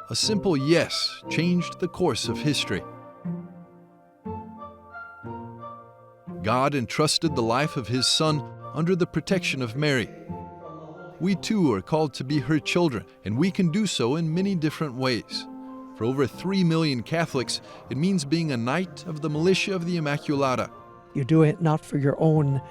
A simple yes changed the course of history. God entrusted the life of His Son under the protection of Mary. We too are called to be her children, and we can do so in many different ways. For over 3 million Catholics, it means being a knight of the Militia of the Immaculata. You do it not for your own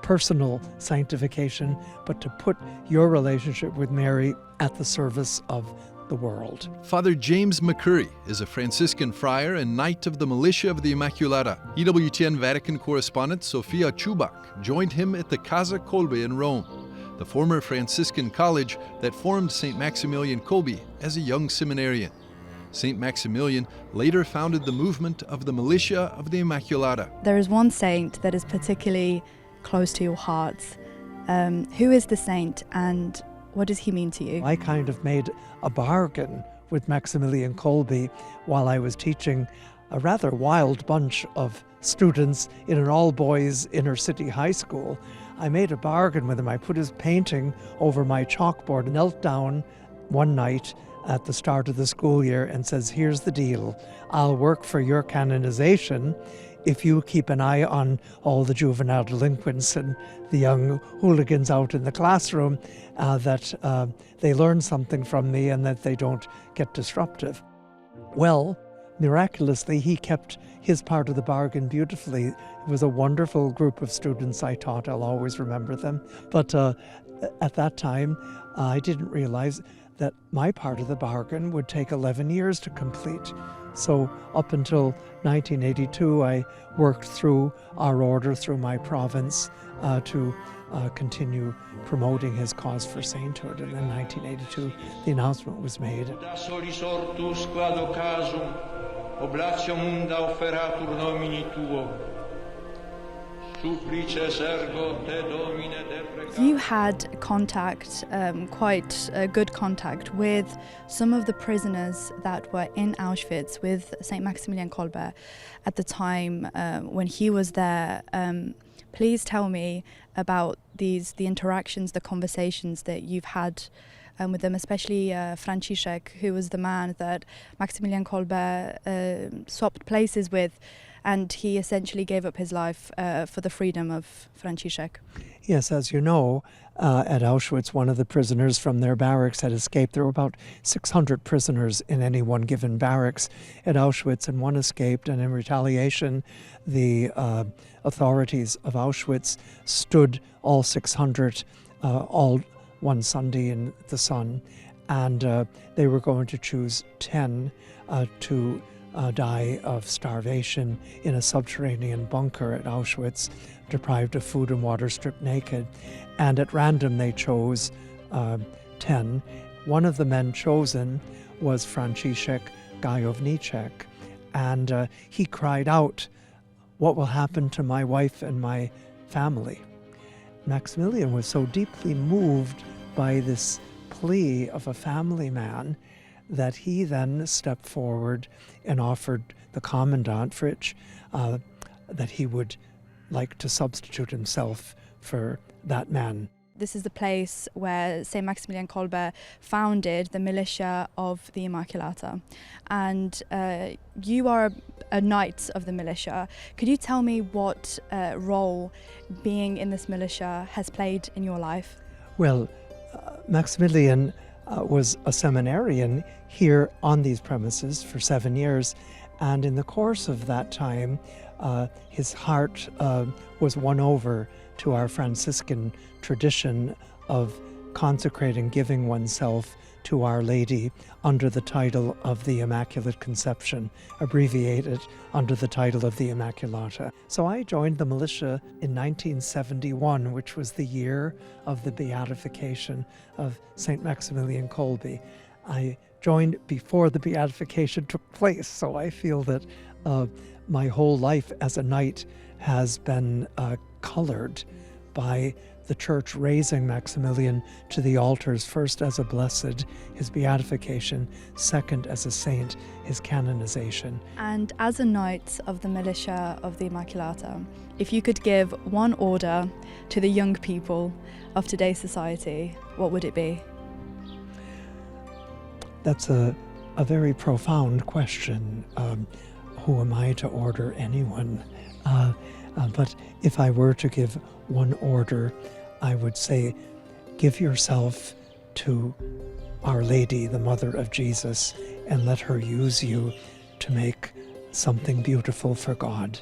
personal sanctification, but to put your relationship with Mary at the service of the world. Father James McCurry is a Franciscan friar and knight of the Militia of the Immaculata. EWTN Vatican correspondent Sofia Chubak joined him at the Casa Kolbe in Rome, the former Franciscan college that formed St. Maximilian Kolbe as a young seminarian. St. Maximilian later founded the movement of the Militia of the Immaculata. There is one saint that is particularly close to your heart. Who is the saint and what does he mean to you? I kind of made a bargain with Maximilian Kolbe while I was teaching a rather wild bunch of students in an all-boys inner-city high school. I made a bargain with him. I put his painting over my chalkboard, knelt down one night at the start of the school year and says, here's the deal. I'll work for your canonization if you keep an eye on all the juvenile delinquents and the young hooligans out in the classroom, that they learn something from me and that they don't get disruptive. Well, miraculously, he kept his part of the bargain beautifully. It was a wonderful group of students I taught. I'll always remember them. But at that time, I didn't realize that my part of the bargain would take 11 years to complete. So up until 1982, I worked through our order, through my province, to continue promoting his cause for sainthood. And in 1982, the announcement was made. You had contact, quite good contact, with some of the prisoners that were in Auschwitz with St. Maximilian Kolbe at the time when he was there. Please tell me about the interactions, the conversations that you've had with them, especially Franciszek, who was the man that Maximilian Kolbe swapped places with, and he essentially gave up his life for the freedom of Franciszek. Yes, as you know, at Auschwitz, one of the prisoners from their barracks had escaped. There were about 600 prisoners in any one given barracks at Auschwitz, and one escaped, and in retaliation, the authorities of Auschwitz stood all 600 all one Sunday in the sun, and they were going to choose 10 to die of starvation in a subterranean bunker at Auschwitz, deprived of food and water, stripped naked. And at random they chose 10. One of the men chosen was Franciszek Gajowniczek, and he cried out, "What will happen to my wife and my family?" Maximilian was so deeply moved by this plea of a family man that he then stepped forward and offered the commandant, Fritsch, that he would like to substitute himself for that man. This is the place where St. Maximilian Kolbe founded the Militia of the Immaculata. And you are a knight of the militia. Could you tell me what role being in this militia has played in your life? Well, Maximilian was a seminarian here on these premises for 7 years, and in the course of that time, his heart was won over to our Franciscan tradition of consecrating, giving oneself to Our Lady under the title of the Immaculate Conception, abbreviated under the title of the Immaculata. So I joined the militia in 1971, which was the year of the beatification of St. Maximilian Kolbe. I joined before the beatification took place, so I feel that my whole life as a knight has been colored by the Church raising Maximilian to the altars, first as a blessed, his beatification, second as a saint, his canonization. And as a knight of the Militia of the Immaculata, if you could give one order to the young people of today's society, what would it be? That's a very profound question. Who am I to order anyone? But if I were to give one order, I would say, give yourself to Our Lady, the Mother of Jesus, and let her use you to make something beautiful for God.